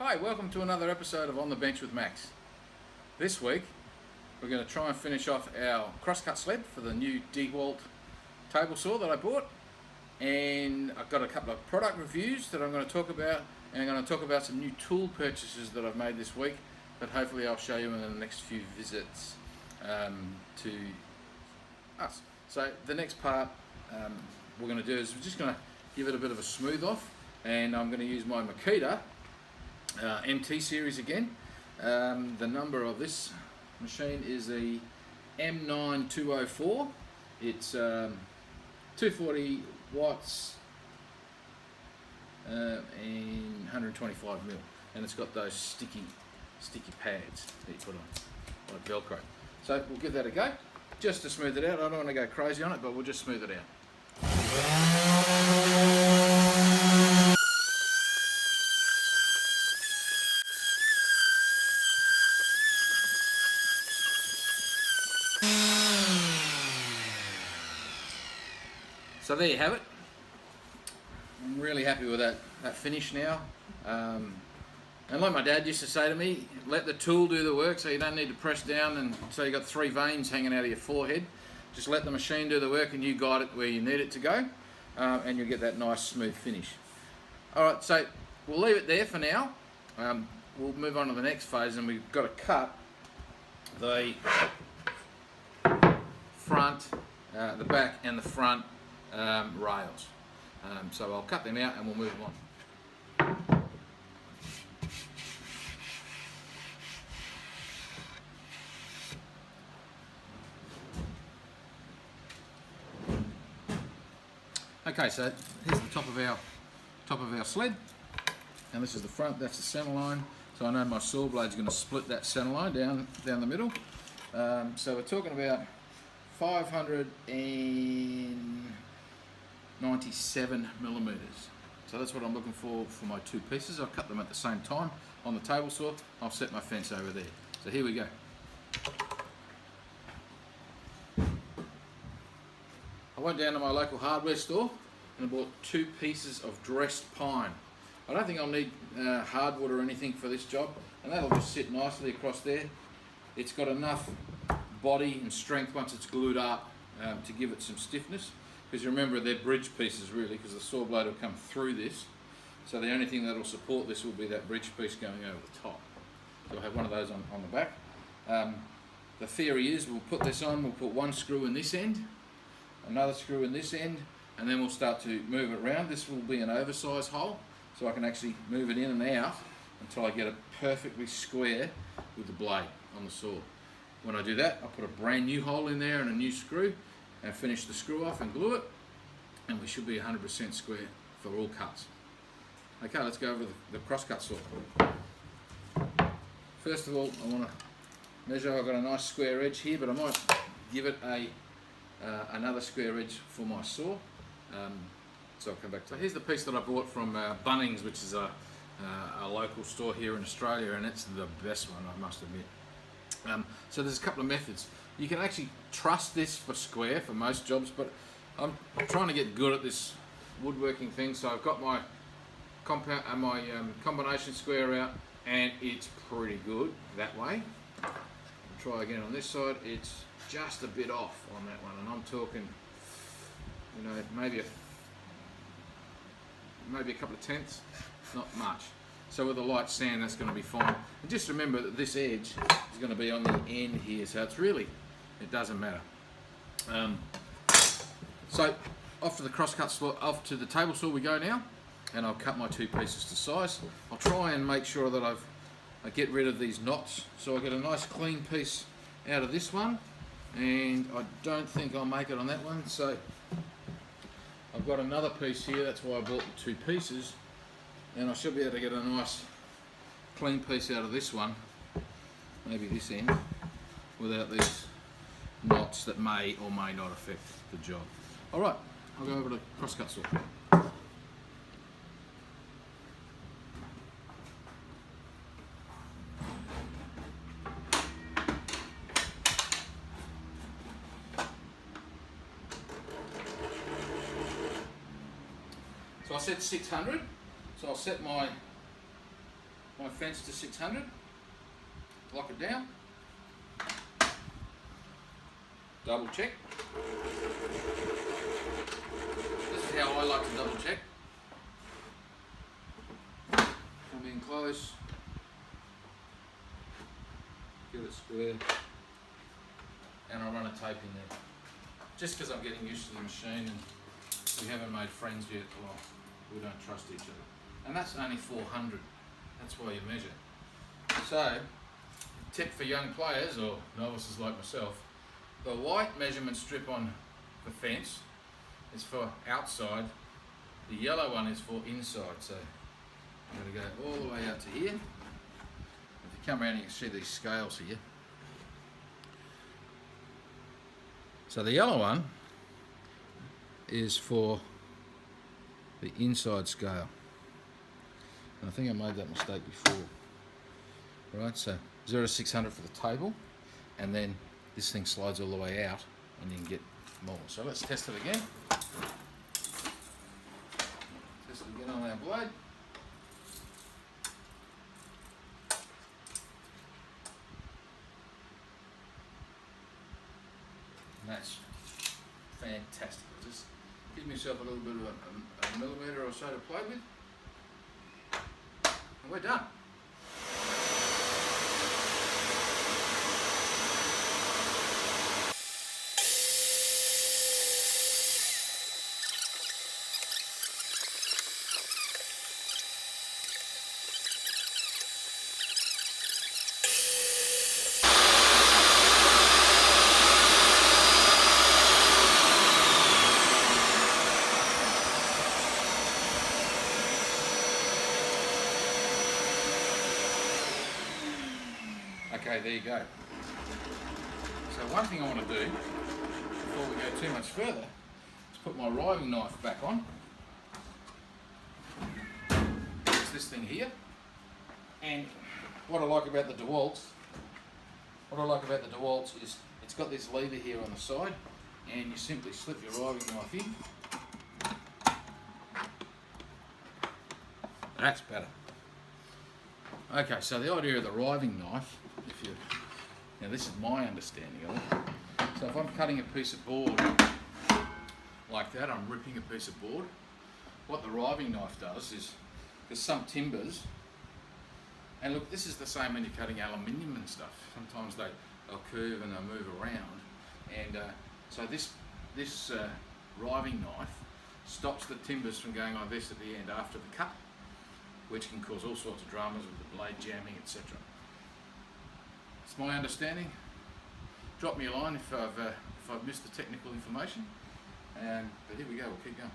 Hi, welcome to another episode of On the Bench with Max. This week we're going to try and finish off our Crosscut Sled for the new DeWALT table saw that I bought, and I've got a couple of product reviews that I'm going to talk about, and I'm going to talk about some new tool purchases that I've made this week that hopefully I'll show you in the next few visits to us. So the next part we're going to do is we're just going to give it a bit of a smooth off, and I'm going to use my Makita MT series again. The number of this machine is the M9204. It's 240 watts and 125 mil, and it's got those sticky pads that you put on like Velcro. So we'll give that a go just to smooth it out. I don't want to go crazy on it, but we'll just smooth it out. So there you have it. I'm really happy with that finish now. And like my dad used to say to me, let the tool do the work, so you don't need to press down and so you got 3 veins hanging out of your forehead. Just let the machine do the work and you guide it where you need it to go, and you'll get that nice smooth finish. Alright, so we'll leave it there for now. We'll move on to the next phase, and we've got to cut the front, the back and the front rails. So I'll cut them out and we'll move on. Okay, so here's the top of our sled, and this is the front. That's the center line. So I know my saw blade's going to split that center line down the middle. So we're talking about 597 millimeters. So that's what I'm looking for my 2 pieces. I'll cut them at the same time on the table saw. I'll set my fence over there. So here we go. I went down to my local hardware store and I bought 2 pieces of dressed pine. I don't think I'll need hardwood or anything for this job, and that'll just sit nicely across there. It's got enough body and strength once it's glued up to give it some stiffness, because you remember they're bridge pieces really, because the saw blade will come through this, so the only thing that will support this will be that bridge piece going over the top. So I'll have one of those on the back. The theory is we'll put this on, we'll put 1 screw in this end, another screw in this end, and then we'll start to move it around. This will be an oversized hole, so I can actually move it in and out until I get it perfectly square with the blade on the saw. When I do that, I'll put a brand new hole in there and a new screw and finish the screw off and glue it, and we should be 100% square for all cuts. Okay, let's go over the crosscut saw. First of all, I want to measure. I've got a nice square edge here, but I might give it another square edge for my saw. So I'll come back to that. Here's the piece that I bought from Bunnings, which is a local store here in Australia, and it's the best one, I must admit. So there's a couple of methods. You can actually trust this for square for most jobs, but I'm trying to get good at this woodworking thing, so I've got my combination square out, and it's pretty good that way. I'll try again on this side. It's just a bit off on that one, and I'm talking, you know, maybe a couple of tenths, not much. So with a light sand, that's going to be fine. And just remember that this edge is going to be on the end here, so it doesn't matter. So off to the crosscut saw, off to the table saw we go now, and I'll cut my 2 pieces to size. I'll try and make sure that I get rid of these knots, so I get a nice clean piece out of this one, and I don't think I'll make it on that one. So I've got another piece here. That's why I bought the 2 pieces. And I should be able to get a nice clean piece out of this one, maybe this end, without these knots that may or may not affect the job. Alright, I'll go over to crosscut saw. So I said 600, so I'll set my my fence to 600, lock it down, double check. This is how I like to double check. Come in close, get it square, and I run a tape in there. Just because I'm getting used to the machine and we haven't made friends yet, well, we don't trust each other. And that's only 400, that's why you measure. So, tip for young players or novices like myself, the white measurement strip on the fence is for outside, the yellow one is for inside. So I'm going to go all the way out to here. If you come around you can see these scales here. So the yellow one is for the inside scale. And I think I made that mistake before. Right, so 0 to 600 for the table, and then this thing slides all the way out and you can get more. So let's test it again. Test it again on our blade. And that's fantastic. I'll just give myself a little bit of a millimetre or so to play with. And we're done. Okay, there you go. So one thing I want to do, before we go too much further, is put my riving knife back on. It's this thing here. And what I like about the DeWALT, is it's got this lever here on the side, and you simply slip your riving knife in. That's better. Okay, so the idea of the riving knife, now this is my understanding of it. So if I'm cutting a piece of board like that, I'm ripping a piece of board, what the riving knife does is, because some timbers, and look, this is the same when you're cutting aluminium and stuff, sometimes they'll curve and they'll move around, and so this riving knife stops the timbers from going like this at the end after the cut, which can cause all sorts of dramas with the blade jamming, etc. It's my understanding. Drop me a line if I've missed the technical information. But here we go, we'll keep going.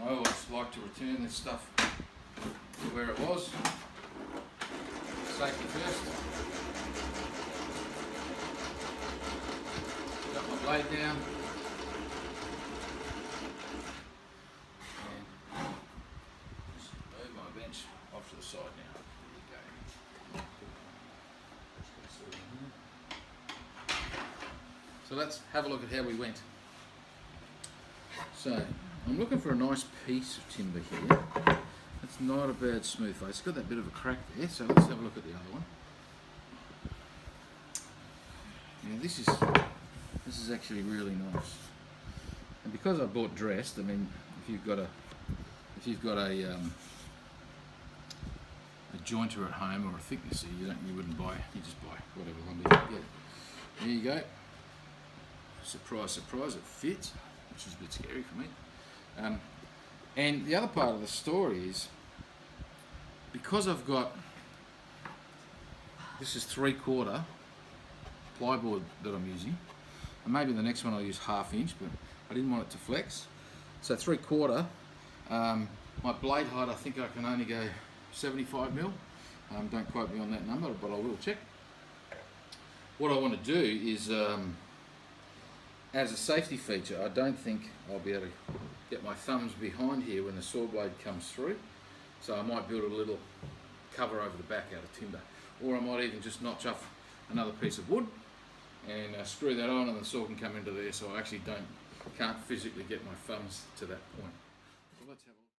I always like to return this stuff to where it was. Safety first. Got my blade down. Off to the side now. There you go. So let's have a look at how we went. So I'm looking for a nice piece of timber here. It's not a bad smooth face. It's got that bit of a crack there, so let's have a look at the other one. Now this is actually really nice. And because I bought dressed, I mean, if you've got a jointer at home or a thicknesser, you wouldn't buy, you just buy whatever lumber you can get. There you go. Surprise, surprise, it fits, which is a bit scary for me. And the other part of the story is, because I've got, this is 3/4 plyboard that I'm using, and maybe the next one I'll use 1/2 inch, but I didn't want it to flex. So 3/4, my blade height, I think I can only go 75 mil. Don't quote me on that number, but I will check. What I want to do is, as a safety feature, I don't think I'll be able to get my thumbs behind here when the saw blade comes through. So I might build a little cover over the back out of timber, or I might even just notch off another piece of wood and screw that on, and the saw can come into there. So I actually don't can't physically get my thumbs to that point. So let's have a look.